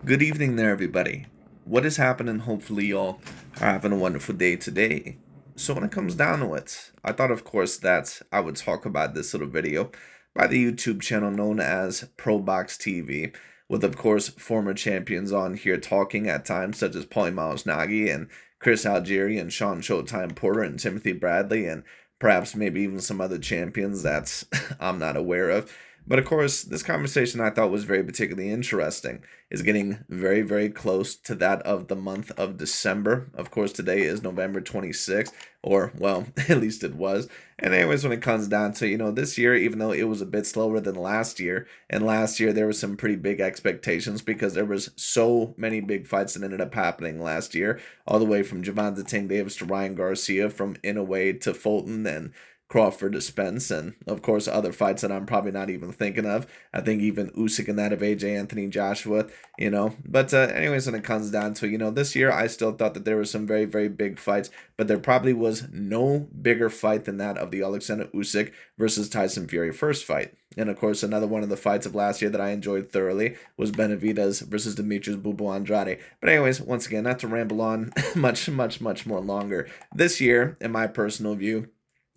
Good evening there, everybody. What is happening? Hopefully, y'all are having a wonderful day today. So, when it comes down to it, I thought, of course, that I would talk about this little video by the YouTube channel known as ProBox TV, with, of course, former champions on here talking at times, such as Paulie Malignaggi and Chris Algieri and Sean Showtime Porter and Timothy Bradley, and perhaps maybe even some other champions that I'm not aware of. But of course, this conversation I thought was very particularly interesting is getting very, very close to that of the month of December. Of course, today is November 26th, or, well, at least it was. And anyways, when it comes down to, this year, even though it was a bit slower than last year, and last year there were some pretty big expectations because there was so many big fights that ended up happening last year, all the way from Javante Tank Davis to Ryan Garcia, from Inoue to Fulton, and Crawford to Spence, and of course other fights that I'm probably not even thinking of. I think even Usyk and that of AJ Anthony Joshua, But anyways, when it comes down to, this year I still thought that there were some very, very big fights, but there probably was no bigger fight than that of the Alexander Usyk versus Tyson Fury first fight. And of course, another one of the fights of last year that I enjoyed thoroughly was Benavidez versus Demetrius Bubu Andrade. But anyways, once again, not to ramble on much, much, much more longer. This year, in my personal view,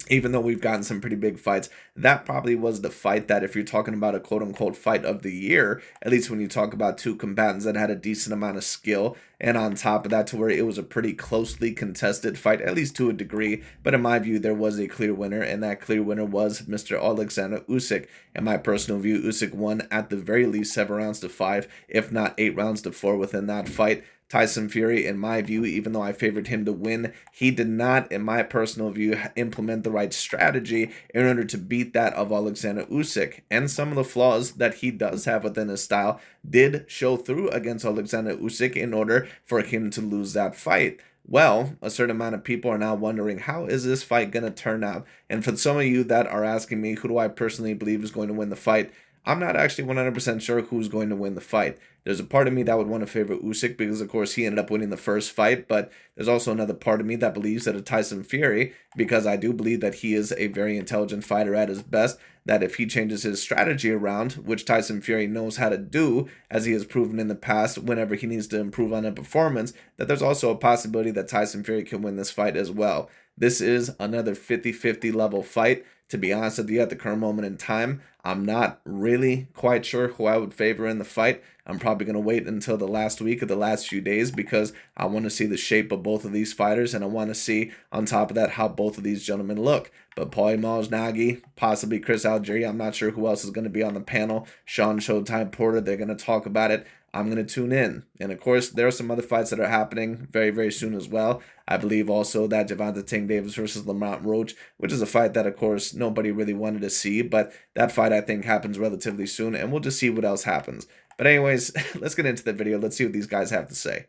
even though we've gotten some pretty big fights, that probably was the fight that, if you're talking about a quote-unquote fight of the year, at least when you talk about two combatants that had a decent amount of skill, and on top of that, to where it was a pretty closely contested fight, at least to a degree, but in my view, there was a clear winner, and that clear winner was Mr. Alexander Usyk. In my personal view, Usyk won at the very least 7 rounds to 5, if not 8 rounds to 4 within that fight. Tyson Fury, in my view, even though I favored him to win, he did not, in my personal view, implement the right strategy in order to beat that of Alexander Usyk. And some of the flaws that he does have within his style did show through against Alexander Usyk in order for him to lose that fight. Well, a certain amount of people are now wondering, how is this fight going to turn out? And for some of you that are asking me, who do I personally believe is going to win the fight? I'm not actually 100% sure who's going to win the fight. There's a part of me that would want to favor Usyk because, of course, he ended up winning the first fight. But there's also another part of me that believes that a Tyson Fury, because I do believe that he is a very intelligent fighter at his best, that if he changes his strategy around, which Tyson Fury knows how to do, as he has proven in the past whenever he needs to improve on a performance, that there's also a possibility that Tyson Fury can win this fight as well. This is another 50-50 level fight. To be honest with you, at the current moment in time, I'm not really quite sure who I would favor in the fight. I'm probably going to wait until the last week or the last few days because I want to see the shape of both of these fighters, and I want to see, on top of that, how both of these gentlemen look. But Paulie Malignaggi, possibly Chris Algieri, I'm not sure who else is going to be on the panel. Sean Showtime Porter, they're going to talk about it. I'm going to tune in. And of course, there are some other fights that are happening very, very soon as well. I believe also that Javante Tank Davis versus Lamont Roach, which is a fight that, of course, nobody really wanted to see. But that fight, I think, happens relatively soon. And we'll just see what else happens. But anyways, let's get into the video. Let's see what these guys have to say.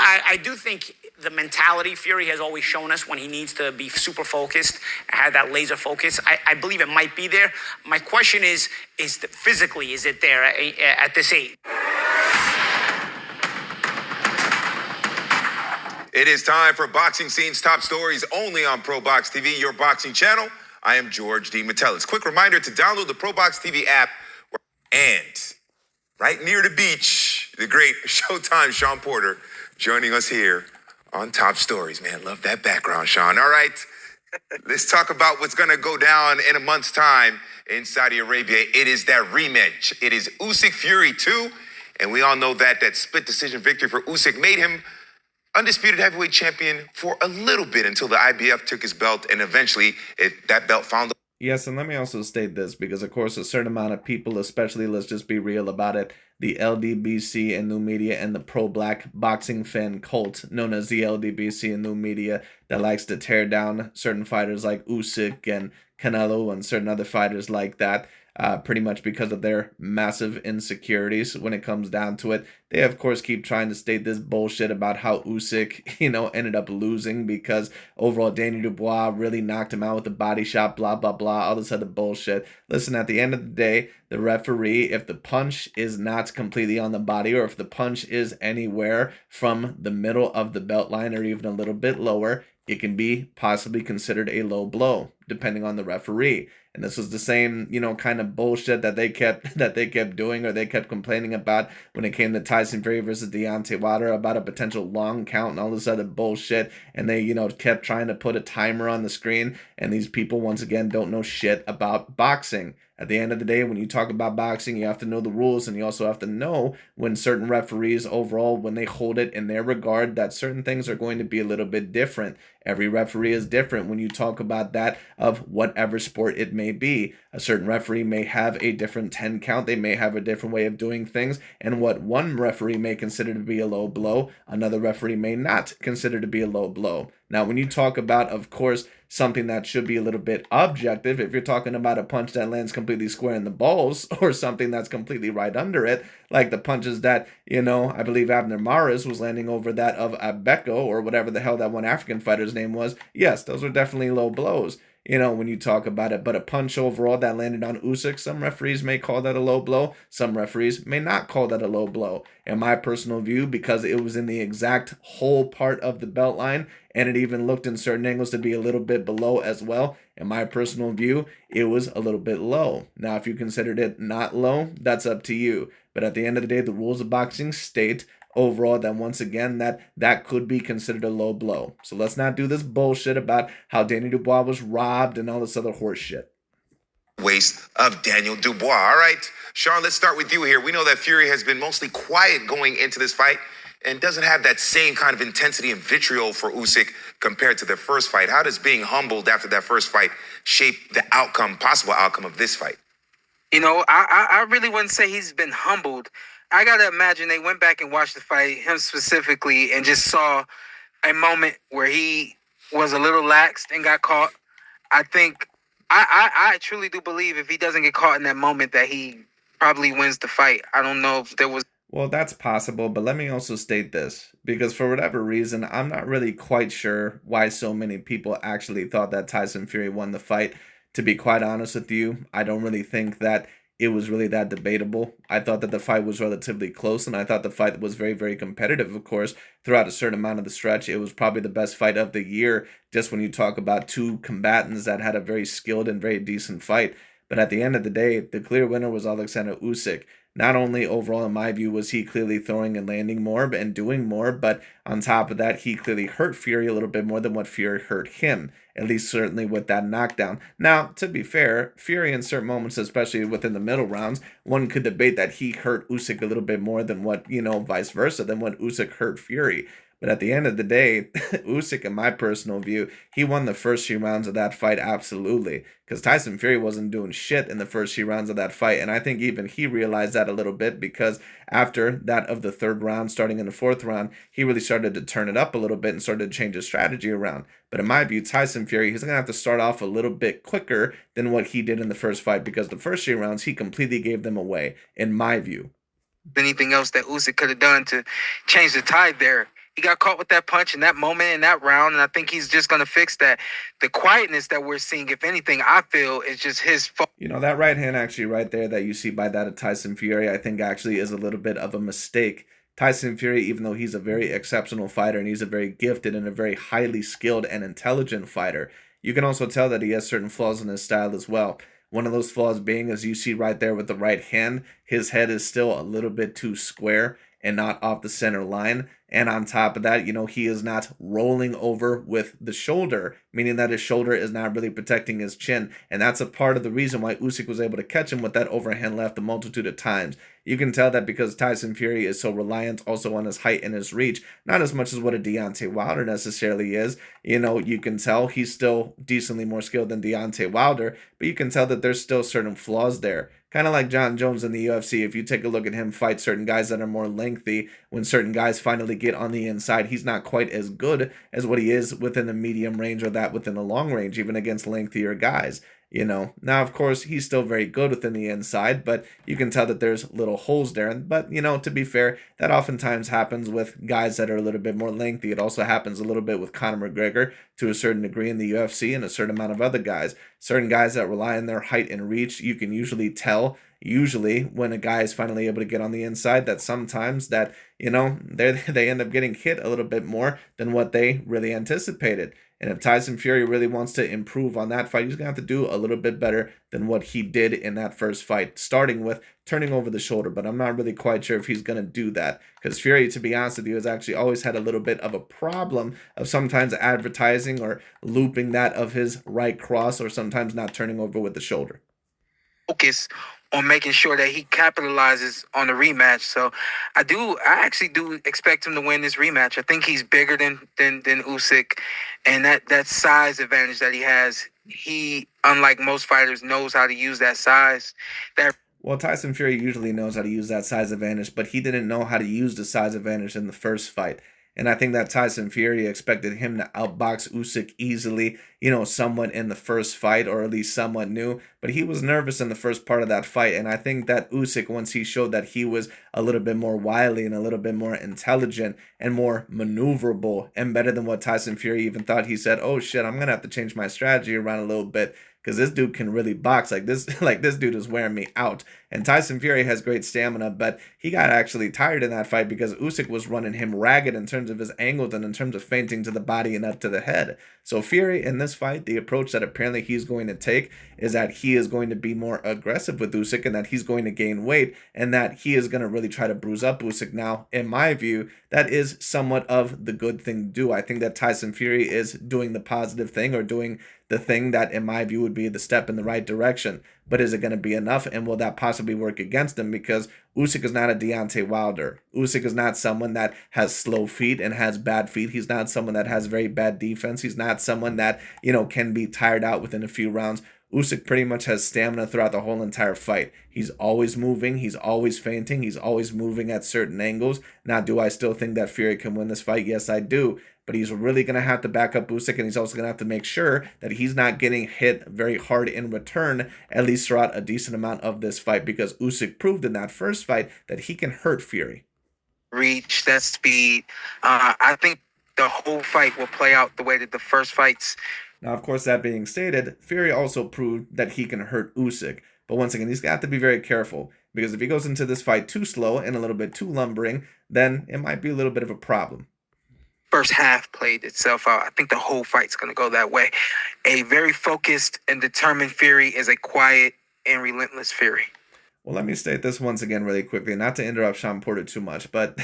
I do think the mentality Fury has always shown us when he needs to be super focused, have that laser focus. I believe it might be there. My question is physically, is it there at this age? It is time for Boxing Scene's top stories only on ProBox TV, your boxing channel. I am George D. Metellus. Quick reminder to download the ProBox TV app. And right near the beach, the great Showtime Sean Porter joining us here on Top Stories. Man, love that background, Sean. All right, let's talk about what's going to go down in a month's time in Saudi Arabia. It is that rematch. It is Usyk Fury 2. And we all know that split decision victory for Usyk made him undisputed heavyweight champion for a little bit until the IBF took his belt, and eventually that belt found. Yes, and let me also state this because, of course, a certain amount of people, especially, let's just be real about it, the LDBC and new media and the pro-black boxing fan cult known as the LDBC and new media that likes to tear down certain fighters like Usyk and Canelo and certain other fighters like that. Pretty much because of their massive insecurities when it comes down to it. They, of course, keep trying to state this bullshit about how Usyk, ended up losing because overall Danny Dubois really knocked him out with a body shot, blah, blah, blah, all this other bullshit. Listen, at the end of the day, the referee, if the punch is not completely on the body or if the punch is anywhere from the middle of the belt line or even a little bit lower, it can be possibly considered a low blow, depending on the referee. And this was the same, kind of bullshit that they kept doing, or they kept complaining about when it came to Tyson Fury versus Deontay Wilder about a potential long count and all this other bullshit. And they, kept trying to put a timer on the screen. And these people, once again, don't know shit about boxing. At the end of the day, when you talk about boxing, you have to know the rules, and you also have to know when certain referees overall, when they hold it in their regard, that certain things are going to be a little bit different. Every referee is different when you talk about that of whatever sport it may be. A certain referee may have a different 10 count. They may have a different way of doing things. And what one referee may consider to be a low blow, another referee may not consider to be a low blow. Now, when you talk about, of course, something that should be a little bit objective, if you're talking about a punch that lands completely square in the balls or something that's completely right under it, like the punches that, I believe Abner Maris was landing over that of Abeko or whatever the hell that one African fighter's name was, yes, those are definitely low blows. When you talk about it. But a punch overall that landed on Usyk, some referees may call that a low blow. Some referees may not call that a low blow. In my personal view, because it was in the exact whole part of the belt line, and it even looked in certain angles to be a little bit below as well, in my personal view, it was a little bit low. Now, if you considered it not low, that's up to you. But at the end of the day, the rules of boxing state overall that once again that could be considered a low blow. So let's not do this bullshit about how Danny Dubois was robbed and all this other horse shit. Waste of Daniel Dubois. All right, Sean, let's start with you here. We know that Fury has been mostly quiet going into this fight and doesn't have that same kind of intensity and vitriol for Usyk compared to their first fight. How does being humbled after that first fight shape the possible outcome of this fight? I really wouldn't say he's been humbled. I gotta imagine they went back and watched the fight, him specifically, and just saw a moment where he was a little laxed and got caught. I think I truly do believe if he doesn't get caught in that moment that he probably wins the fight. I don't know if there was. Well, that's possible, but let me also state this, because for whatever reason, I'm not really quite sure why so many people actually thought that Tyson Fury won the fight. To be quite honest with you, I don't really think that it was really that debatable. I thought that the fight was relatively close, and I thought the fight was very, very competitive, of course, throughout a certain amount of the stretch. It was probably the best fight of the year, just when you talk about two combatants that had a very skilled and very decent fight. But at the end of the day, the clear winner was Alexander Usyk. Not only overall, in my view, was he clearly throwing and landing more and doing more, but on top of that, he clearly hurt Fury a little bit more than what Fury hurt him, at least certainly with that knockdown. Now, to be fair, Fury in certain moments, especially within the middle rounds, one could debate that he hurt Usyk a little bit more than what, vice versa, than what Usyk hurt Fury. But at the end of the day, Usyk, in my personal view, he won the first few rounds of that fight absolutely. Because Tyson Fury wasn't doing shit in the first few rounds of that fight. And I think even he realized that a little bit, because after that of the third round, starting in the fourth round, he really started to turn it up a little bit and started to change his strategy around. But in my view, Tyson Fury, he's going to have to start off a little bit quicker than what he did in the first fight, because the first few rounds, he completely gave them away, in my view. Anything else that Usyk could have done to change the tide there. He got caught with that punch in that moment in that round, and I think he's just going to fix that. The quietness that we're seeing, if anything, I feel is just his fault. That right hand actually right there that you see by that of Tyson Fury, I think actually is a little bit of a mistake. Tyson Fury, even though he's a very exceptional fighter and he's a very gifted and a very highly skilled and intelligent fighter, you can also tell that he has certain flaws in his style as well. One of those flaws being, as you see right there with the right hand, his head is still a little bit too square and not off the center line. And on top of that, he is not rolling over with the shoulder, meaning that his shoulder is not really protecting his chin. And that's a part of the reason why Usyk was able to catch him with that overhand left a multitude of times. You can tell that because Tyson Fury is so reliant also on his height and his reach, not as much as what a Deontay Wilder necessarily is. You can tell he's still decently more skilled than Deontay Wilder, but you can tell that there's still certain flaws there. Kind of like John Jones in the UFC. If you take a look at him fight certain guys that are more lengthy, when certain guys finally get on the inside, he's not quite as good as what he is within the medium range or that within the long range, even against lengthier guys. Now, of course, he's still very good within the inside, but you can tell that there's little holes there. But, to be fair, that oftentimes happens with guys that are a little bit more lengthy. It also happens a little bit with Conor McGregor to a certain degree in the UFC and a certain amount of other guys. Certain guys that rely on their height and reach, you can usually tell, usually when a guy is finally able to get on the inside, that sometimes that, they end up getting hit a little bit more than what they really anticipated. And if Tyson Fury really wants to improve on that fight, he's going to have to do a little bit better than what he did in that first fight, starting with turning over the shoulder. But I'm not really quite sure if he's going to do that, because Fury, to be honest with you, has actually always had a little bit of a problem of sometimes advertising or looping that of his right cross, or sometimes not turning over with the shoulder. Focus on making sure that he capitalizes on the rematch. So I actually do expect him to win this rematch. I think he's bigger than Usyk, and that size advantage that he has, he, unlike most fighters, knows how to use that size. Well, Tyson Fury usually knows how to use that size advantage, but he didn't know how to use the size advantage in the first fight. And I think that Tyson Fury expected him to outbox Usyk easily, somewhat in the first fight, or at least somewhat new. But he was nervous in the first part of that fight. And I think that Usyk, once he showed that he was a little bit more wily and a little bit more intelligent and more maneuverable and better than what Tyson Fury even thought, he said, oh shit, I'm going to have to change my strategy around a little bit, because this dude can really box. Like this dude is wearing me out. And Tyson Fury has great stamina, but he got actually tired in that fight because Usyk was running him ragged in terms of his angles and in terms of feinting to the body and up to the head. So Fury, in this fight, the approach that apparently he's going to take is that he is going to be more aggressive with Usyk, and that he's going to gain weight, and that he is going to really try to bruise up Usyk. Now, in my view, that is somewhat of the good thing to do. I think that Tyson Fury is doing the positive thing, or doing the thing that, in my view, would be the step in the right direction. But is it going to be enough? And will that possibly work against him? Because Usyk is not a Deontay Wilder. Usyk is not someone that has slow feet and has bad feet. He's not someone that has very bad defense. He's not someone that, can be tired out within a few rounds. Usyk pretty much has stamina throughout the whole entire fight. He's always moving. He's always feinting. He's always moving at certain angles. Now, do I still think that Fury can win this fight? Yes, I do. But he's really going to have to back up Usyk, and he's also going to have to make sure that he's not getting hit very hard in return, at least throughout a decent amount of this fight, because Usyk proved in that first fight that he can hurt Fury. Reach, that speed. I think the whole fight will play out the way that the first fights. Now, of course, that being stated, Fury also proved that he can hurt Usyk. But once again, he's got to be very careful, because if he goes into this fight too slow and a little bit too lumbering, then it might be a little bit of a problem. First half played itself out. I think the whole fight's going to go that way. A very focused and determined Fury is a quiet and relentless Fury. Well, let me state this once again really quickly, not to interrupt Sean Porter too much, but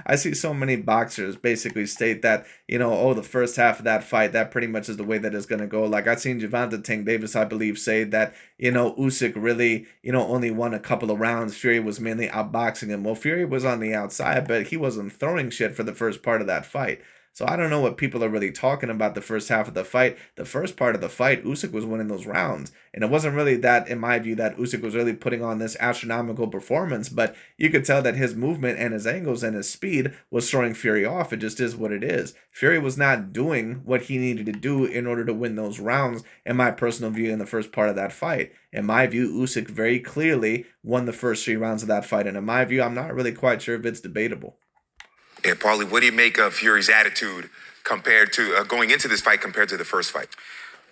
I see so many boxers basically state that, the first half of that fight, that pretty much is the way that it's going to go. Like, I've seen Gervonta Tank Davis, I believe, say that, Usyk really, only won a couple of rounds. Fury was mainly outboxing him. Well, Fury was on the outside, but he wasn't throwing shit for the first part of that fight. So I don't know what people are really talking about the first half of the fight. The first part of the fight, Usyk was winning those rounds. And it wasn't really that, in my view, that Usyk was really putting on this astronomical performance. But you could tell that his movement and his angles and his speed was throwing Fury off. It just is what it is. Fury was not doing what he needed to do in order to win those rounds, in my personal view, in the first part of that fight. In my view, Usyk very clearly won the first 3 rounds of that fight. And in my view, I'm not really quite sure if it's debatable. Yeah, Paulie, what do you make of Fury's attitude compared to going into this fight compared to the first fight?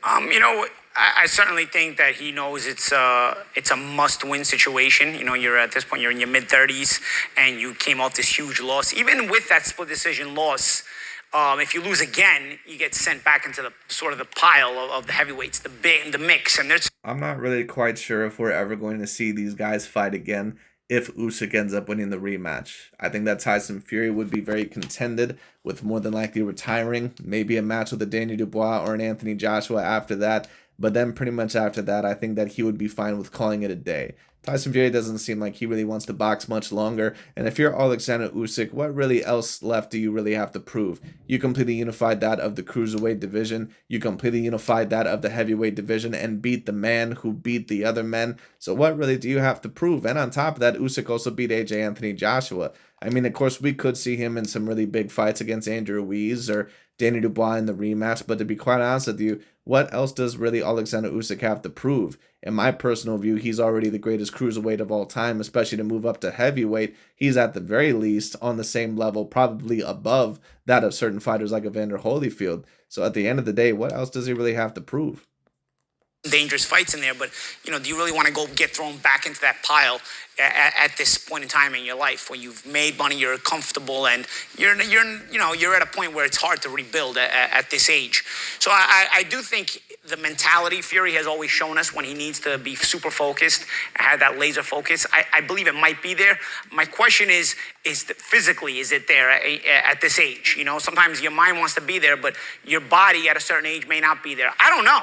I certainly think that he knows it's a must-win situation. You're at this point, you're in your mid-30s, and you came off this huge loss. Even with that split decision loss, if you lose again, you get sent back into the sort of the pile of the heavyweights, the mix. And I'm not really quite sure if we're ever going to see these guys fight again if Usyk ends up winning the rematch. I think that Tyson Fury would be very contended, with more than likely retiring, maybe a match with a Daniel Dubois or an Anthony Joshua after that. But then pretty much after that, I think that he would be fine with calling it a day. Tyson Fury doesn't seem like he really wants to box much longer. And if you're Alexander Usyk, what really else left do you really have to prove? You completely unified that of the cruiserweight division. You completely unified that of the heavyweight division and beat the man who beat the other men. So what really do you have to prove? And on top of that, Usyk also beat AJ Anthony Joshua. I mean, of course, we could see him in some really big fights against Andrew Ruiz or Danny Dubois in the rematch. But to be quite honest with you, what else does really Alexander Usyk have to prove? In my personal view, he's already the greatest cruiserweight of all time, especially to move up to heavyweight. He's at the very least on the same level, probably above that of certain fighters like Evander Holyfield. So at the end of the day, what else does he really have to prove? dangerous fights in there, but do you really want to go get thrown back into that pile at this point in time in your life when you've made money, you're comfortable, and you're at a point where it's hard to rebuild at this age. So I do think the mentality Fury has always shown us when he needs to be super focused, have that laser focus. I believe it might be there. My question is physically, is it there at this age? Sometimes your mind wants to be there, but your body at a certain age may not be there. I don't know.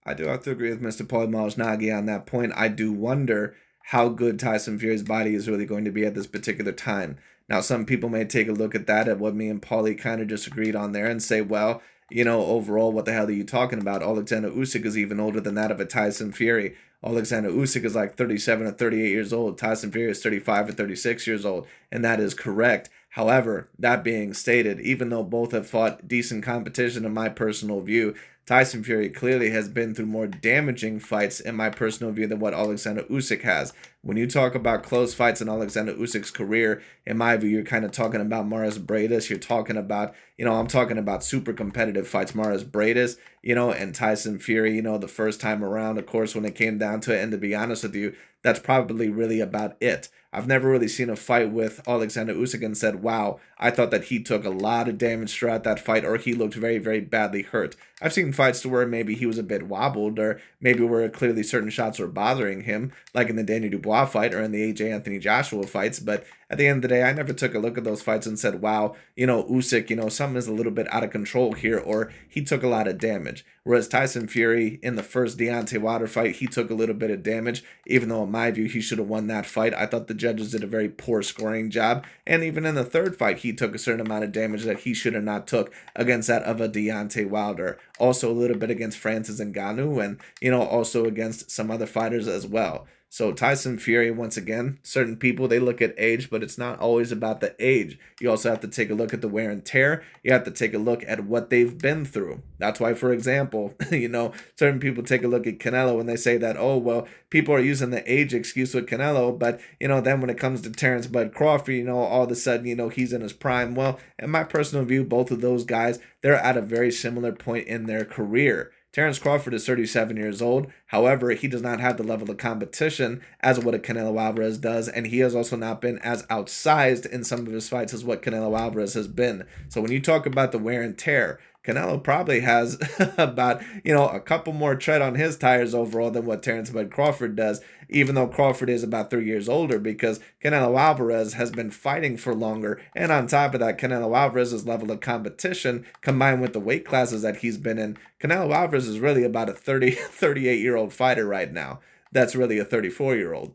I do have to agree with Mr. Paul Malignaggi on that point. I do wonder how good Tyson Fury's body is really going to be at this particular time. Now, some people may take a look at that, at what me and Paulie kind of disagreed on there, and say, well, overall, what the hell are you talking about? Alexander Usyk is even older than that of a Tyson Fury. Alexander Usyk is like 37 or 38 years old. Tyson Fury is 35 or 36 years old, and that is correct. However, that being stated, even though both have fought decent competition in my personal view, Tyson Fury clearly has been through more damaging fights in my personal view than what Alexander Usyk has. When you talk about close fights in Alexander Usyk's career, in my view, you're kind of talking about Maris Briedis. You're talking about, I'm talking about super competitive fights. Maris Briedis, and Tyson Fury, the first time around, of course, when it came down to it. And to be honest with you, that's probably really about it. I've never really seen a fight with Alexander Usyk and said, wow, I thought that he took a lot of damage throughout that fight, or he looked very, very badly hurt. I've seen fights to where maybe he was a bit wobbled, or maybe where clearly certain shots were bothering him, like in the Daniel Dubois fight or in the AJ Anthony Joshua fights. But at the end of the day, I never took a look at those fights and said, wow, Usyk, something is a little bit out of control here, or he took a lot of damage. Whereas Tyson Fury, in the first Deontay Wilder fight, he took a little bit of damage, even though in my view, he should have won that fight. I thought the judges did a very poor scoring job. And even in the third fight, he took a certain amount of damage that he should have not took against that of a Deontay Wilder. Also a little bit against Francis Ngannou, and, also against some other fighters as well. So Tyson Fury, once again, certain people, they look at age, but it's not always about the age. You also have to take a look at the wear and tear. You have to take a look at what they've been through. That's why, for example, certain people take a look at Canelo and they say that, oh, well, people are using the age excuse with Canelo, but, then when it comes to Terrence Bud Crawford, all of a sudden, he's in his prime. Well, in my personal view, both of those guys, they're at a very similar point in their career. Terrence Crawford is 37 years old. However, he does not have the level of competition as what a Canelo Alvarez does, and he has also not been as outsized in some of his fights as what Canelo Alvarez has been. So when you talk about the wear and tear, Canelo probably has about, a couple more tread on his tires overall than what Terrence Bud Crawford does, even though Crawford is about 3 years older, because Canelo Alvarez has been fighting for longer. And on top of that, Canelo Alvarez's level of competition combined with the weight classes that he's been in, Canelo Alvarez is really about a 38-year-old fighter right now. That's really a 34-year-old.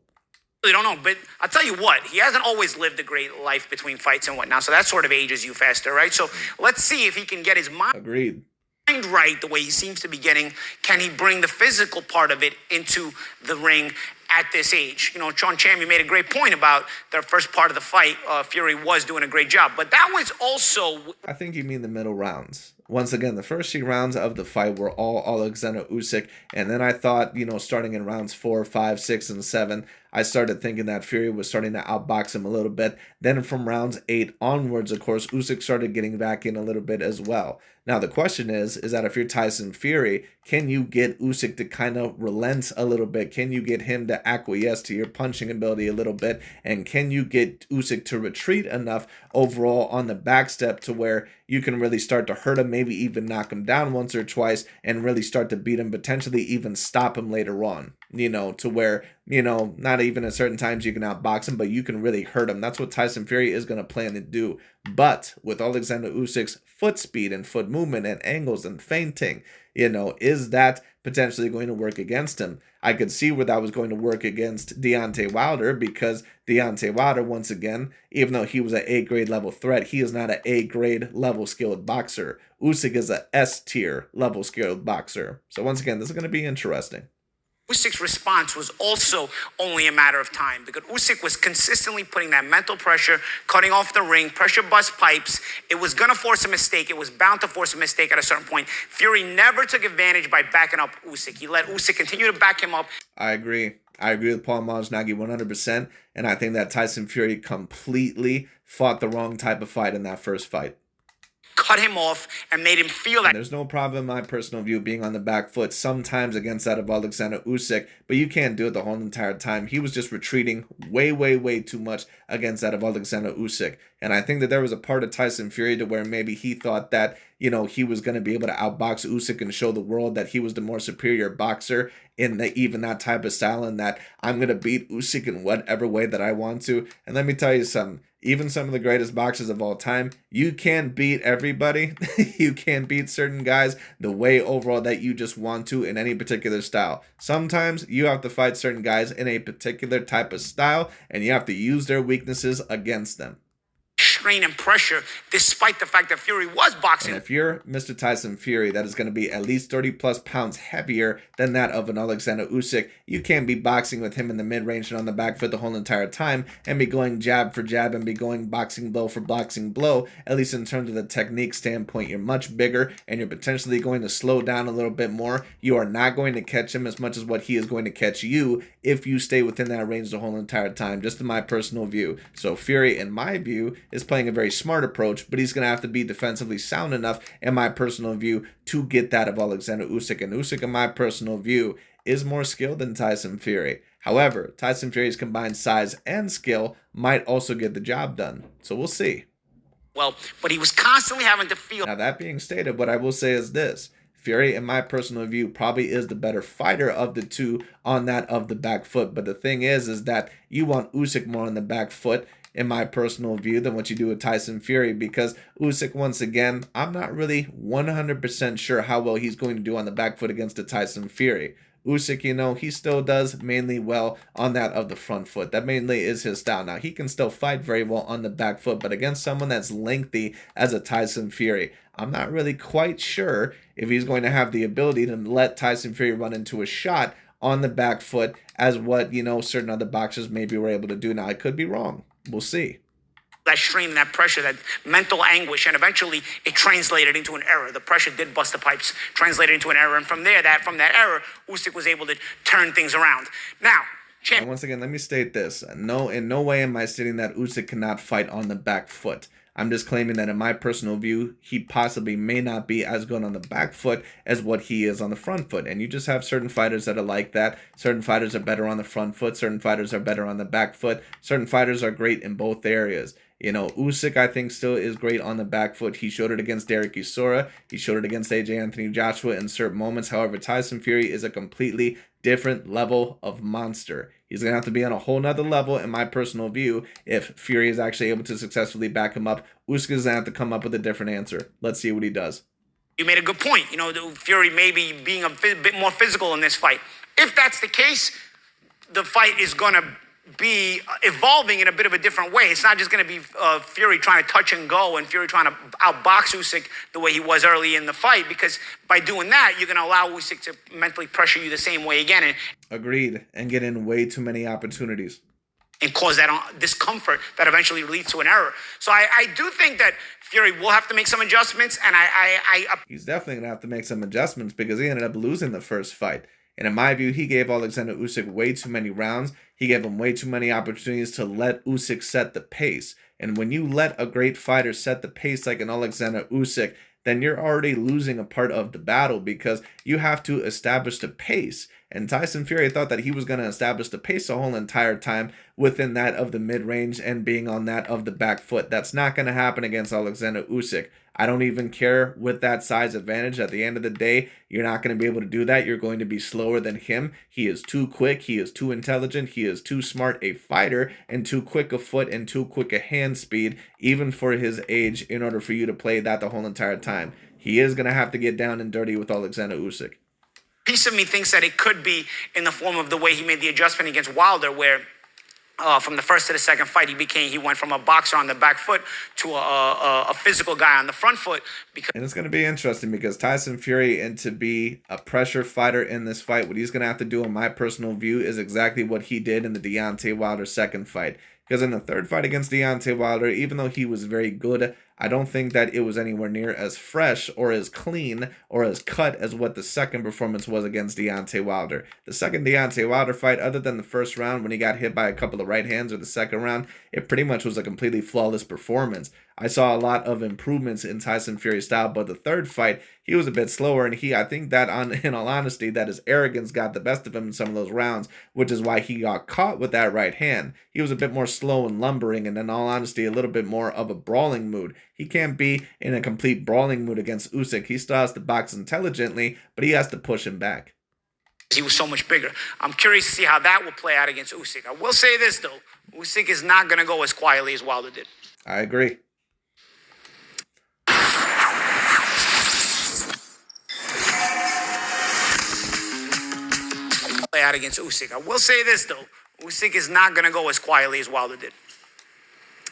Don't know, but I'll tell you what, he hasn't always lived a great life between fights and whatnot, so that sort of ages you faster, right? So let's see if he can get his mind Agreed. Right the way he seems to be getting. Can he bring the physical part of it into the ring at this age? Sean Cham, you made a great point about the first part of the fight. Fury was doing a great job, but that was also... I think you mean the middle rounds. Once again, the first 3 rounds of the fight were all Alexander Usyk, and then I thought, starting in rounds 4, 5, 6, and 7, I started thinking that Fury was starting to outbox him a little bit. Then from rounds 8 onwards, of course, Usyk started getting back in a little bit as well. Now, the question is that if you're Tyson Fury, can you get Usyk to kind of relent a little bit? Can you get him to acquiesce to your punching ability a little bit? And can you get Usyk to retreat enough overall on the back step to where you can really start to hurt him, maybe even knock him down once or twice, and really start to beat him, potentially even stop him later on, to where, not even at certain times you can outbox him, but you can really hurt him. That's what Tyson Fury is going to plan to do. But with Alexander Usyk's foot speed and foot movement and angles and feinting, is that potentially going to work against him? I could see where that was going to work against Deontay Wilder, because Deontay Wilder, once again, even though he was an A-grade level threat, he is not an A-grade level skilled boxer. Usyk is a S-tier level skilled boxer. So once again, this is going to be interesting. Usyk's response was also only a matter of time, because Usyk was consistently putting that mental pressure, cutting off the ring, pressure bust pipes. It was going to force a mistake. It was bound to force a mistake at a certain point. Fury never took advantage by backing up Usyk. He let Usyk continue to back him up. I agree with Paul Malignaggi 100%, and I think that Tyson Fury completely fought the wrong type of fight in that first fight. cut him off and made him feel that. And there's no problem, in my personal view, being on the back foot sometimes against that of Alexander Usyk, but you can't do it the whole entire time. He was just retreating way too much against that of Alexander Usyk. And I think that there was a part of Tyson Fury to where maybe he thought that, you know, he was going to be able to outbox Usyk and show the world that he was the more superior boxer in even that type of style, and that I'm going to beat Usyk in whatever way that I want to. And let me tell you something. Even some of the greatest boxers of all time, you can't beat everybody. You can't beat certain guys the way overall that you just want to in any particular style. Sometimes you have to fight certain guys in a particular type of style, and you have to use their weaknesses against them. Strain and pressure, despite the fact that Fury was boxing. And if you're Mr. Tyson Fury, that is going to be at least 30 plus pounds heavier than that of an Alexander Usyk. You can't be boxing with him in the mid-range and on the back foot the whole entire time and be going jab for jab and be going boxing blow for boxing blow. At least in terms of the technique standpoint, you're much bigger and you're potentially going to slow down a little bit more. You are not going to catch him as much as what he is going to catch you if you stay within that range the whole entire time, just in my personal view. So Fury, in my view, is playing a very smart approach, but he's going to have to be defensively sound enough, in my personal view, to get that of Alexander Usyk. And Usyk, in my personal view, is more skilled than Tyson Fury. However, Tyson Fury's combined size and skill might also get the job done. So we'll see. Well, but he was constantly having to feel. Now, that being stated, what I will say is this. Fury, in my personal view, probably is the better fighter of the two on that of the back foot. But the thing is that you want Usyk more on the back foot, in my personal view, than what you do with Tyson Fury, because Usyk, once again, I'm not really 100% sure how well he's going to do on the back foot against a Tyson Fury. Usyk, you know, he still does mainly well on that of the front foot. That mainly is his style. Now, he can still fight very well on the back foot, but against someone that's lengthy as a Tyson Fury, I'm not really quite sure if he's going to have the ability to let Tyson Fury run into a shot on the back foot as what, you know, certain other boxers maybe were able to do. Now, I could be wrong. We'll see. That strain, that pressure, that mental anguish, and eventually it translated into an error. The pressure did bust the pipes, translated into an error, and from there, from that error, Usyk was able to turn things around. Now, and once again, let me state this. No, in no way am I stating that Usyk cannot fight on the back foot. I'm just claiming that in my personal view, he possibly may not be as good on the back foot as what he is on the front foot. And you just have certain fighters that are like that. Certain fighters are better on the front foot. Certain fighters are better on the back foot. Certain fighters are great in both areas. You know, Usyk, I think, still is great on the back foot. He showed it against Derek Chisora. He showed it against AJ Anthony Joshua in certain moments. However, Tyson Fury is a completely different level of monster. He's going to have to be on a whole nother level, in my personal view, if Fury is actually able to successfully back him up. Usyk is going to have to come up with a different answer. Let's see what he does. You made a good point. You know, Fury maybe being a bit more physical in this fight. If that's the case, the fight is going to be evolving in a bit of a different way. It's not just going to be Fury trying to touch and go and Fury trying to outbox Usyk the way he was early in the fight, because by doing that, you're going to allow Usyk to mentally pressure you the same way again. Agreed. And get in way too many opportunities. And cause that discomfort that eventually leads to an error. So I do think that Fury will have to make some adjustments, and he's definitely going to have to make some adjustments, because he ended up losing the first fight. And in my view, he gave Alexander Usyk way too many rounds. He gave him way too many opportunities to let Usyk set the pace. And when you let a great fighter set the pace like an Alexander Usyk, then you're already losing a part of the battle, because you have to establish the pace. And Tyson Fury thought that he was going to establish the pace the whole entire time within that of the mid-range and being on that of the back foot. That's not going to happen against Alexander Usyk. I don't even care with that size advantage. At the end of the day, you're not going to be able to do that. You're going to be slower than him. He is too quick. He is too intelligent. He is too smart a fighter and too quick a foot and too quick a hand speed, even for his age, in order for you to play that the whole entire time. He is going to have to get down and dirty with Alexander Usyk. Piece of me thinks that it could be in the form of the way he made the adjustment against Wilder, where from the first to the second fight, he went from a boxer on the back foot to a physical guy on the front foot. And it's going to be interesting, because Tyson Fury, and to be a pressure fighter in this fight, what he's going to have to do, in my personal view, is exactly what he did in the Deontay Wilder second fight. Because in the third fight against Deontay Wilder, even though he was very good I don't think that it was anywhere near as fresh or as clean or as cut as what the second performance was against Deontay Wilder. The second Deontay Wilder fight, other than the first round when he got hit by a couple of right hands, or the second round, it pretty much was a completely flawless performance. I saw a lot of improvements in Tyson Fury's style, but the third fight, he was a bit slower, and I think that in all honesty, that his arrogance got the best of him in some of those rounds, which is why he got caught with that right hand. He was a bit more slow and lumbering, and in all honesty, a little bit more of a brawling mood. He can't be in a complete brawling mood against Usyk. He still has to box intelligently, but he has to push him back. He was so much bigger. I'm curious to see how that will play out against Usyk. I will say this, though. Usyk is not going to go as quietly as Wilder did. I agree. Play out against Usyk. I will say this, though. Usyk is not going to go as quietly as Wilder did.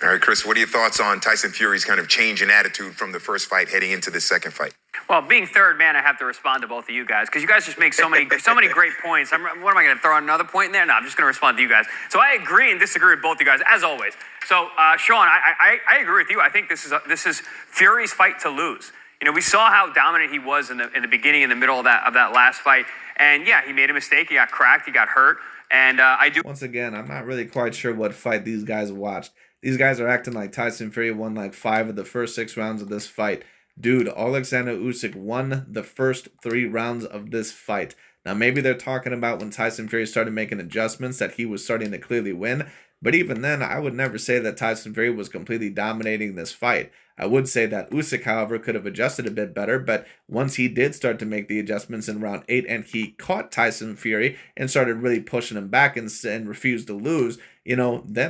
All right, Chris, what are your thoughts on Tyson Fury's kind of change in attitude from the first fight heading into the second fight? Well, being third man, I have to respond to both of you guys because you guys just make so many great points. What am I going to throw another point in there? No, I'm just going to respond to you guys. So I agree and disagree with both you guys as always. So Sean, I agree with you. I think this is Fury's fight to lose. You know, we saw how dominant he was in the beginning, in the middle of that last fight, and yeah, he made a mistake. He got cracked. He got hurt, and Once again, I'm not really quite sure what fight these guys watched. These guys are acting like Tyson Fury won like 5 of the first 6 rounds of this fight. Dude, Alexander Usyk won the first 3 rounds of this fight. Now, maybe they're talking about when Tyson Fury started making adjustments that he was starting to clearly win. But even then, I would never say that Tyson Fury was completely dominating this fight. I would say that Usyk, however, could have adjusted a bit better, but once he did start to make the adjustments in round 8 and he caught Tyson Fury and started really pushing him back and refused to lose, then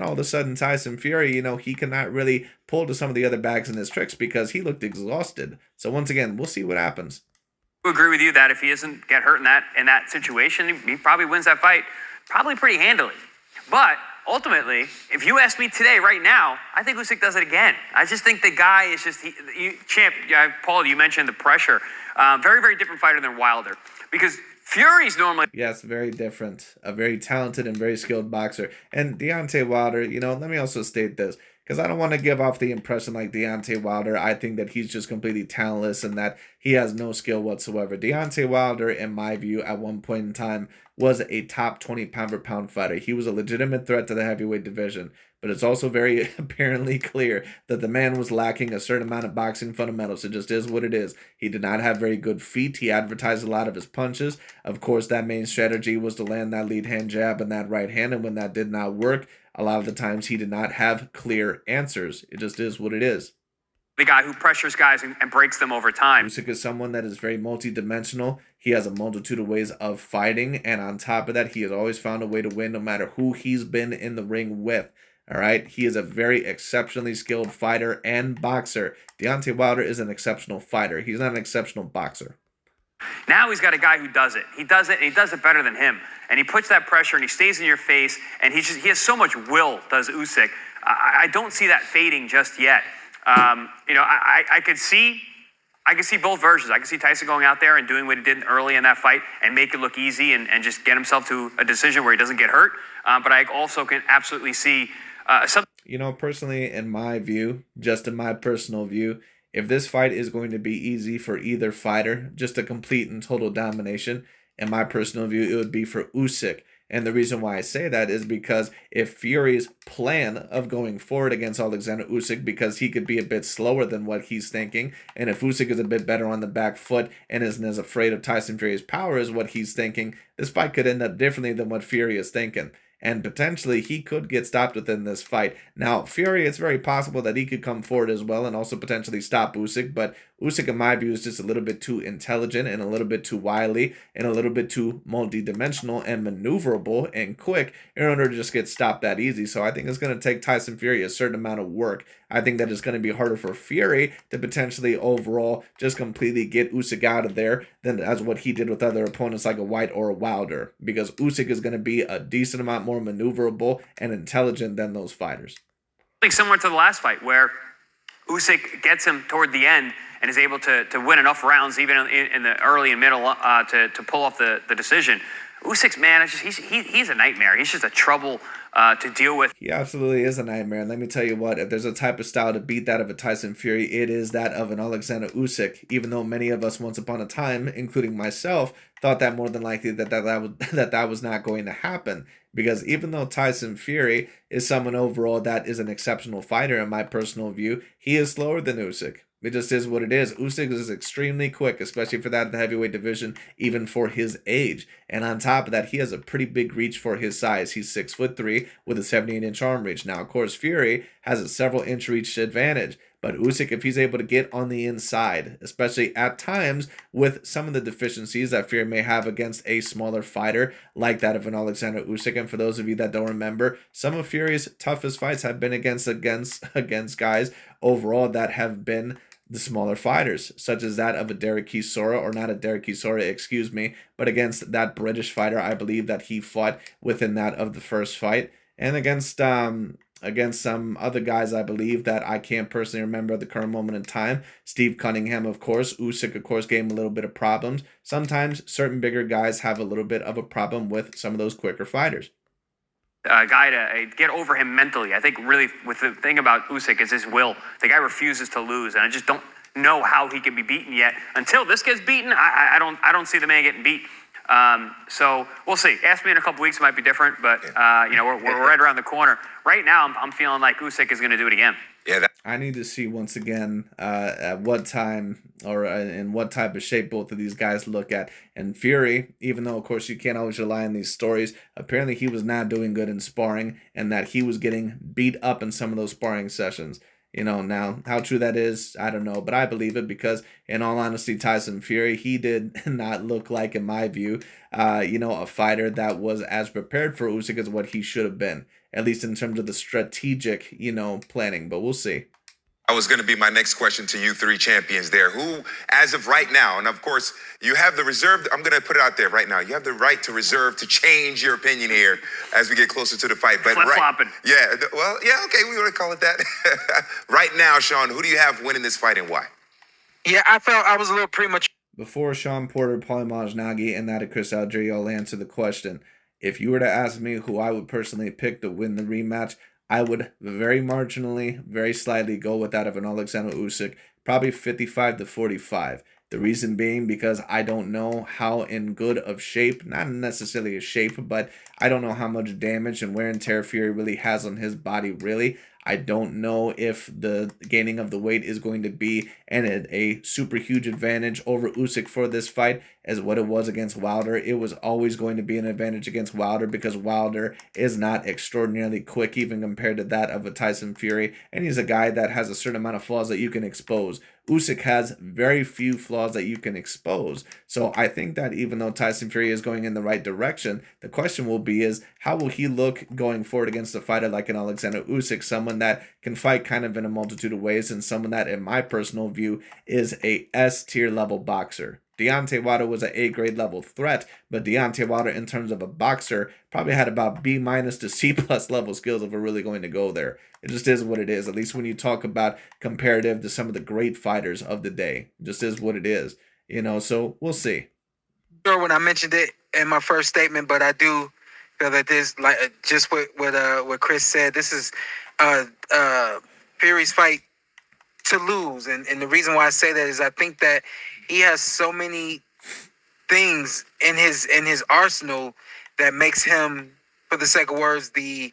all of a sudden Tyson Fury, he cannot really pull to some of the other bags in his tricks because he looked exhausted. So once again, we'll see what happens. I agree with you that if he doesn't get hurt in that situation, he probably wins that fight probably pretty handily. But ultimately, if you ask me today, right now, I think Usyk does it again. I just think the guy is just champ. Paul, you mentioned the pressure. Very, very different fighter than Wilder because Fury's normally. Yes, very different. A very talented and very skilled boxer. And Deontay Wilder, let me also state this, because I don't want to give off the impression like Deontay Wilder, I think that he's just completely talentless and that he has no skill whatsoever. Deontay Wilder, in my view, at one point in time, was a top 20 pound-for-pound fighter. He was a legitimate threat to the heavyweight division. But it's also very apparently clear that the man was lacking a certain amount of boxing fundamentals. It just is what it is. He did not have very good feet. He advertised a lot of his punches. Of course, that main strategy was to land that lead hand jab and that right hand. And when that did not work, a lot of the times he did not have clear answers. It just is what it is. The guy who pressures guys and breaks them over time. Usyk is someone that is very multi-dimensional. He has a multitude of ways of fighting. And on top of that, he has always found a way to win no matter who he's been in the ring with. All right, he is a very exceptionally skilled fighter and boxer. Deontay Wilder is an exceptional fighter. He's not an exceptional boxer. Now he's got a guy who does it. He does it, and he does it better than him. And he puts that pressure, and he stays in your face, and he has so much will, does Usyk. I don't see that fading just yet. I could see both versions. I could see Tyson going out there and doing what he did early in that fight and make it look easy and just get himself to a decision where he doesn't get hurt. But I also can absolutely see personally, in my view, just in my personal view, if this fight is going to be easy for either fighter, just a complete and total domination, in my personal view, it would be for Usyk. And the reason why I say that is because if Fury's plan of going forward against Alexander Usyk, because he could be a bit slower than what he's thinking, and if Usyk is a bit better on the back foot and isn't as afraid of Tyson Fury's power as what he's thinking, this fight could end up differently than what Fury is thinking. And potentially he could get stopped within this fight. Now, Fury, it's very possible that he could come forward as well and also potentially stop Usyk, but Usyk, in my view, is just a little bit too intelligent and a little bit too wily and a little bit too multi-dimensional and maneuverable and quick in order to just get stopped that easy. So I think it's going to take Tyson Fury a certain amount of work. I think that it's going to be harder for Fury to potentially overall just completely get Usyk out of there than as what he did with other opponents like a White or a Wilder, because Usyk is going to be a decent amount more maneuverable and intelligent than those fighters. Like similar to the last fight where Usyk gets him toward the end and is able to win enough rounds even in the early and middle to pull off the decision. Usyk's, man, it's just, he's a nightmare. He's just a trouble to deal with. He absolutely is a nightmare. And let me tell you what, if there's a type of style to beat that of a Tyson Fury, it is that of an Alexander Usyk. Even though many of us once upon a time, including myself, thought that more than likely that was not going to happen. Because even though Tyson Fury is someone overall that is an exceptional fighter in my personal view, he is slower than Usyk. It just is what it is. Usyk is extremely quick, especially for that heavyweight division, even for his age. And on top of that, he has a pretty big reach for his size. He's 6'3" with a 78-inch arm reach. Now, of course, Fury has a several-inch reach advantage. But Usyk, if he's able to get on the inside, especially at times with some of the deficiencies that Fury may have against a smaller fighter like that of an Alexander Usyk, and for those of you that don't remember, some of Fury's toughest fights have been against guys overall that have been the smaller fighters, such as that of a Derek Chisora, or not a Derek Chisora, excuse me, but against that British fighter, I believe that he fought within that of the first fight, and against some other guys, I believe, that I can't personally remember at the current moment in time. Steve Cunningham, of course. Usyk, of course, gave him a little bit of problems. Sometimes certain bigger guys have a little bit of a problem with some of those quicker fighters. A guy to get over him mentally. I think really with the thing about Usyk is his will. The guy refuses to lose, and I just don't know how he can be beaten yet. Until this gets beaten, I don't see the man getting beat. So we'll see. Ask me in a couple weeks, it might be different, but we're right around the corner. Right now, I'm feeling like Usyk is going to do it again. Yeah, I need to see once again at what time or in what type of shape both of these guys look at. And Fury, even though of course you can't always rely on these stories, apparently he was not doing good in sparring, and that he was getting beat up in some of those sparring sessions. Now how true that is, I don't know, but I believe it because, in all honesty, Tyson Fury, he did not look like, in my view, a fighter that was as prepared for Usyk as what he should have been, at least in terms of the strategic, planning. But we'll see. that was going to be my next question to you three champions there. Who, as of right now, and of course, you have the reserve, I'm going to put it out there right now. You have the right to reserve to change your opinion here as we get closer to the fight. But Flip-flopping. yeah, well, yeah, okay, we want to call it that. Right now, Sean, who do you have winning this fight and why? Yeah, I felt I was a little premature. Before Sean Porter, Paulie Malignaggi, and that of Chris Algieri all answer the question, if you were to ask me who I would personally pick to win the rematch, I would very marginally, very slightly go with that of an Alexander Usyk, probably 55 to 45. The reason being because I don't know how in good of shape, not necessarily a shape, but I don't know how much damage and wear and tear Fury really has on his body, really. I don't know if the gaining of the weight is going to be a super huge advantage over Usyk for this fight as what it was against Wilder. It was always going to be an advantage against Wilder because Wilder is not extraordinarily quick even compared to that of a Tyson Fury, and he's a guy that has a certain amount of flaws that you can expose. Usyk has very few flaws that you can expose. So I think that even though Tyson Fury is going in the right direction, the question will be is how will he look going forward against a fighter like an Alexander Usyk, someone that can fight kind of in a multitude of ways and someone that, in my personal view, is a S-tier level boxer. Deontay Wilder was an A-grade level threat, but Deontay Wilder, in terms of a boxer, probably had about B- to C+ level skills if we're really going to go there. It just is what it is, at least when you talk about comparative to some of the great fighters of the day. It just is what it is, so we'll see. Sure, when I mentioned it in my first statement, but I do feel that this, like just what Chris said, this is Fury's fight to lose, and the reason why I say that is I think that he has so many things in his arsenal that makes him, for the sake of words, the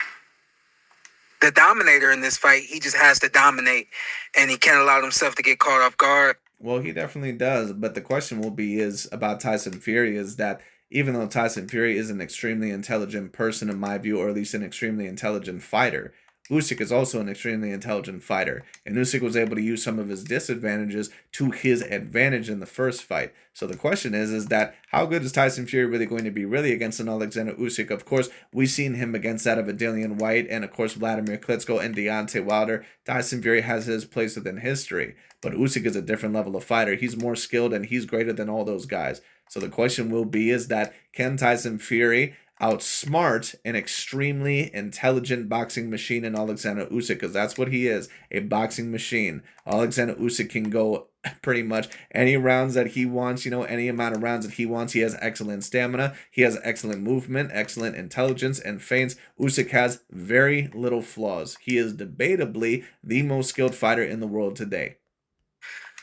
dominator in this fight. He just has to dominate, and he can't allow himself to get caught off guard. Well, he definitely does, but the question will be is about Tyson Fury is that even though Tyson Fury is an extremely intelligent person in my view, or at least an extremely intelligent fighter, Usyk is also an extremely intelligent fighter, and Usyk was able to use some of his disadvantages to his advantage in the first fight. So the question is that how good is Tyson Fury really going to be really against an Alexander Usyk? Of course, we've seen him against that of a Dillian White and, of course, Vladimir Klitschko and Deontay Wilder. Tyson Fury has his place within history, but Usyk is a different level of fighter. He's more skilled, and he's greater than all those guys. So the question will be is that can Tyson Fury outsmart an extremely intelligent boxing machine in Alexander Usyk, because that's what he is, a boxing machine. Alexander Usyk can go pretty much any rounds that he wants, any amount of rounds that he wants. He has excellent stamina, he has excellent movement, excellent intelligence and feints. Usyk has very little flaws. He is debatably the most skilled fighter in the world today.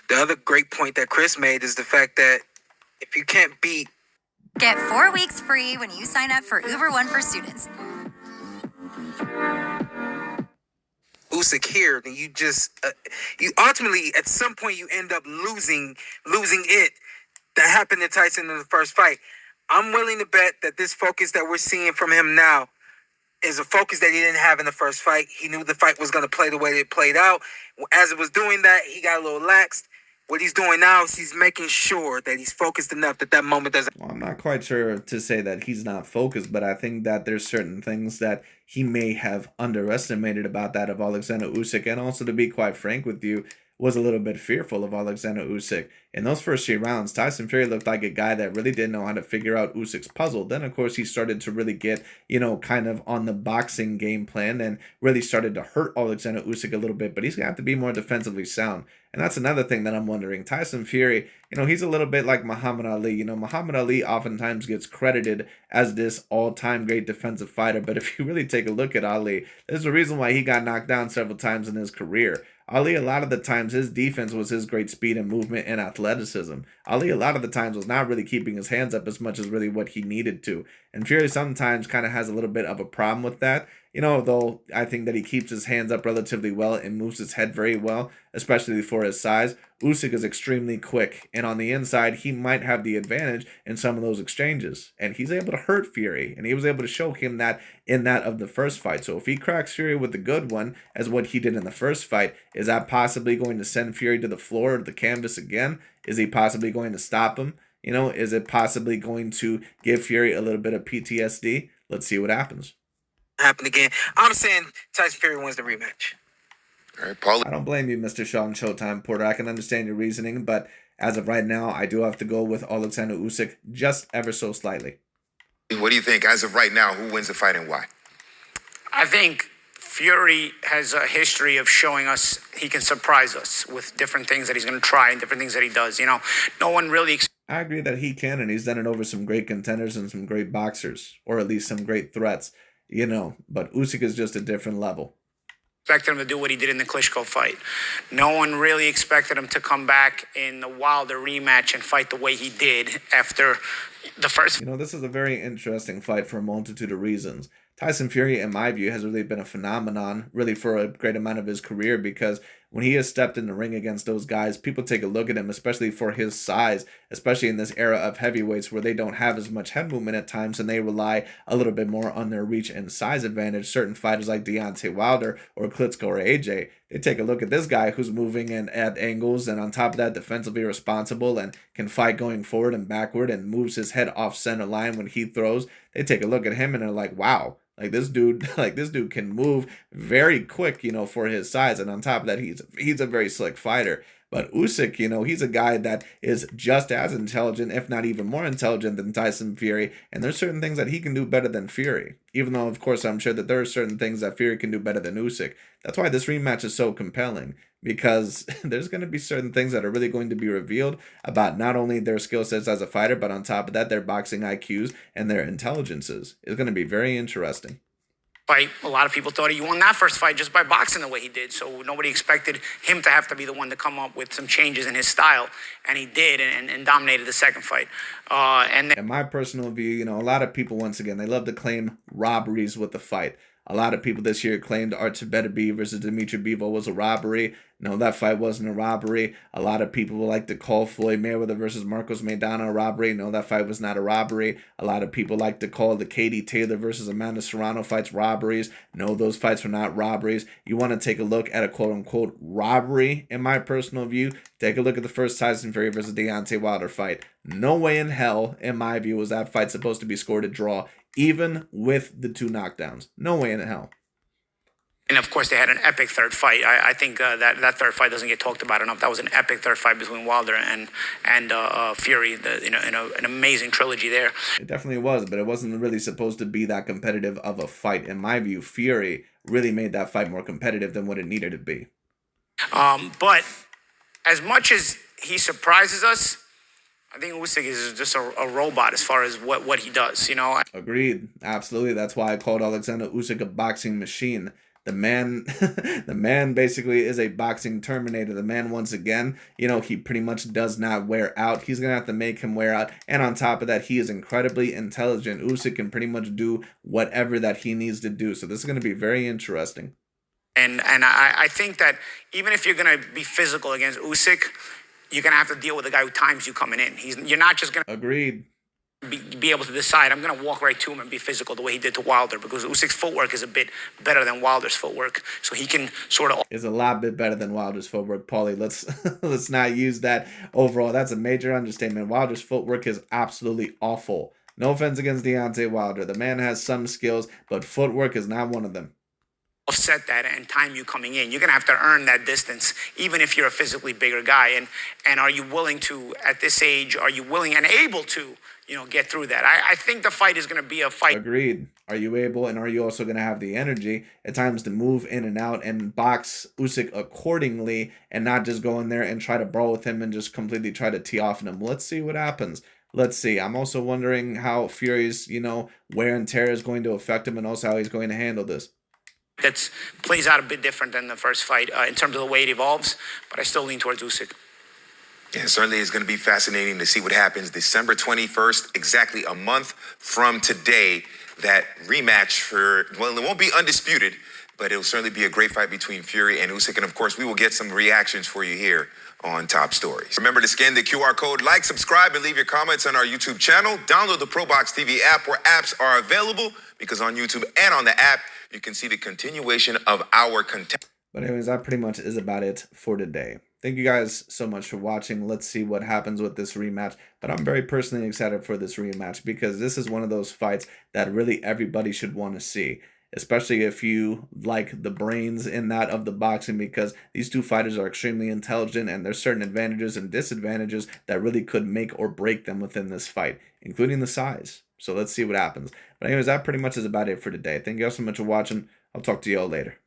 The other great point that Chris made is the fact that if you can't beat... Get 4 weeks free when you sign up for Uber One for students. Usyk here, then you just you ultimately at some point you end up losing it. That happened to Tyson in the first fight. I'm willing to bet that this focus that we're seeing from him now is a focus that he didn't have in the first fight. He knew the fight was going to play the way it played out. As it was doing that, he got a little laxed. What he's doing now is he's making sure that he's focused enough that moment doesn't... Well, I'm not quite sure to say that he's not focused, but I think that there's certain things that he may have underestimated about that of Alexander Usyk, and also, to be quite frank with you, was a little bit fearful of Alexander Usyk. In those first 3 rounds, Tyson Fury looked like a guy that really didn't know how to figure out Usyk's puzzle. Then, of course, he started to really get, kind of on the boxing game plan and really started to hurt Alexander Usyk a little bit, but he's going to have to be more defensively sound. And that's another thing that I'm wondering. Tyson Fury, he's a little bit like Muhammad Ali. Muhammad Ali oftentimes gets credited as this all-time great defensive fighter, but if you really take a look at Ali, there's a reason why he got knocked down several times in his career. Ali, a lot of the times, his defense was his great speed and movement and athleticism. Ali, a lot of the times, was not really keeping his hands up as much as really what he needed to. And Fury sometimes kind of has a little bit of a problem with that. Though I think that he keeps his hands up relatively well and moves his head very well, especially for his size. Usyk is extremely quick, and on the inside, he might have the advantage in some of those exchanges. And he's able to hurt Fury, and he was able to show him that in that of the first fight. So if he cracks Fury with a good one, as what he did in the first fight, is that possibly going to send Fury to the floor or the canvas again? Is he possibly going to stop him? Is it possibly going to give Fury a little bit of PTSD? Let's see what happens. Happen again. I'm saying Tyson Fury wins the rematch. All right, Paul. I don't blame you, Mr. Sean Showtime Porter. I can understand your reasoning, but as of right now, I do have to go with Alexander Usyk just ever so slightly. What do you think? As of right now, who wins the fight and why? I think Fury has a history of showing us he can surprise us with different things that he's going to try and different things that he does. No one really... I agree that he can, and he's done it over some great contenders and some great boxers, or at least some great threats, but Usyk is just a different level. Expected him to do what he did in the Klitschko fight. No one really expected him to come back in the Wilder rematch and fight the way he did after the first... This is a very interesting fight for a multitude of reasons. Tyson Fury, in my view, has really been a phenomenon, really, for a great amount of his career, because when he has stepped in the ring against those guys, people take a look at him, especially for his size, especially in this era of heavyweights where they don't have as much head movement at times and they rely a little bit more on their reach and size advantage. Certain fighters like Deontay Wilder or Klitschko or AJ, they take a look at this guy who's moving and at angles and on top of that defensively responsible and can fight going forward and backward and moves his head off center line when he throws. They take a look at him and they're like, wow. This dude can move very quick, for his size. And on top of that, he's a very slick fighter. But Usyk, he's a guy that is just as intelligent, if not even more intelligent than Tyson Fury. And there's certain things that he can do better than Fury. Even though, of course, I'm sure that there are certain things that Fury can do better than Usyk. That's why this rematch is so compelling. Because there's going to be certain things that are really going to be revealed about not only their skill sets as a fighter, but on top of that, their boxing IQs and their intelligences. It's going to be very interesting. Fight. A lot of people thought he won that first fight just by boxing the way he did. So nobody expected him to have to be the one to come up with some changes in his style. And he did and dominated the second fight. In my personal view, a lot of people, once again, they love to claim robberies with the fight. A lot of people this year claimed Artur Beterbiev versus Dimitri Bivol was a robbery. No, that fight wasn't a robbery. A lot of people would like to call Floyd Mayweather versus Marcos Maidana a robbery. No, that fight was not a robbery. A lot of people like to call the Katie Taylor versus Amanda Serrano fights robberies. No, those fights were not robberies. You want to take a look at a quote-unquote robbery, in my personal view, take a look at the first Tyson Fury versus Deontay Wilder fight. No way in hell, in my view, was that fight supposed to be scored a draw, even with the 2 knockdowns. No way in hell. And of course, they had an epic third fight. I think that third fight doesn't get talked about enough. That was an epic third fight between Wilder and Fury. An amazing trilogy there. It definitely was, but it wasn't really supposed to be that competitive of a fight. In my view, Fury really made that fight more competitive than what it needed to be. But as much as he surprises us, I think Usyk is just a robot as far as what he does. Agreed. Absolutely. That's why I called Alexander Usyk a boxing machine. The man, the man basically is a boxing Terminator. The man, once again, he pretty much does not wear out. He's going to have to make him wear out. And on top of that, he is incredibly intelligent. Usyk can pretty much do whatever that he needs to do. So this is going to be very interesting. And I think that even if you're going to be physical against Usyk, you're going to have to deal with a guy who times you coming in. You're not just going to Agreed. Be able to decide, I'm going to walk right to him and be physical the way he did to Wilder, because Usyk's footwork is a bit better than Wilder's footwork. So he can sort of... Is a lot bit better than Wilder's footwork, Paulie. Let's not use that overall. That's a major understatement. Wilder's footwork is absolutely awful. No offense against Deontay Wilder. The man has some skills, but footwork is not one of them. Offset that and time you coming in. You're going to have to earn that distance, even if you're a physically bigger guy. And are you willing to, at this age, are you willing and able to, get through that? I think the fight is going to be a fight. Agreed. Are you able, and are you also going to have the energy at times to move in and out and box Usyk accordingly, and not just go in there and try to brawl with him and just completely try to tee off on him? Let's see what happens. Let's see. I'm also wondering how Fury's, wear and tear is going to affect him, and also how he's going to handle this. That plays out a bit different than the first fight in terms of the way it evolves, but I still lean towards Usyk. Yeah, certainly it's going to be fascinating to see what happens December 21st, exactly a month from today. That rematch it won't be undisputed, but it'll certainly be a great fight between Fury and Usyk. And of course, we will get some reactions for you here on Top Stories. Remember to scan the QR code, like, subscribe, and leave your comments on our YouTube channel. Download the ProBox TV app where apps are available, because on YouTube and on the app, you can see the continuation of our content. But anyways, that pretty much is about it for today. Thank you guys so much for watching. Let's see what happens with this rematch. But I'm very personally excited for this rematch, because this is one of those fights that really everybody should want to see, especially if you like the brains in that of the boxing, because these two fighters are extremely intelligent, and there's certain advantages and disadvantages that really could make or break them within this fight, including the size. So let's see what happens. But anyways, that pretty much is about it for today. Thank you all so much for watching. I'll talk to you all later.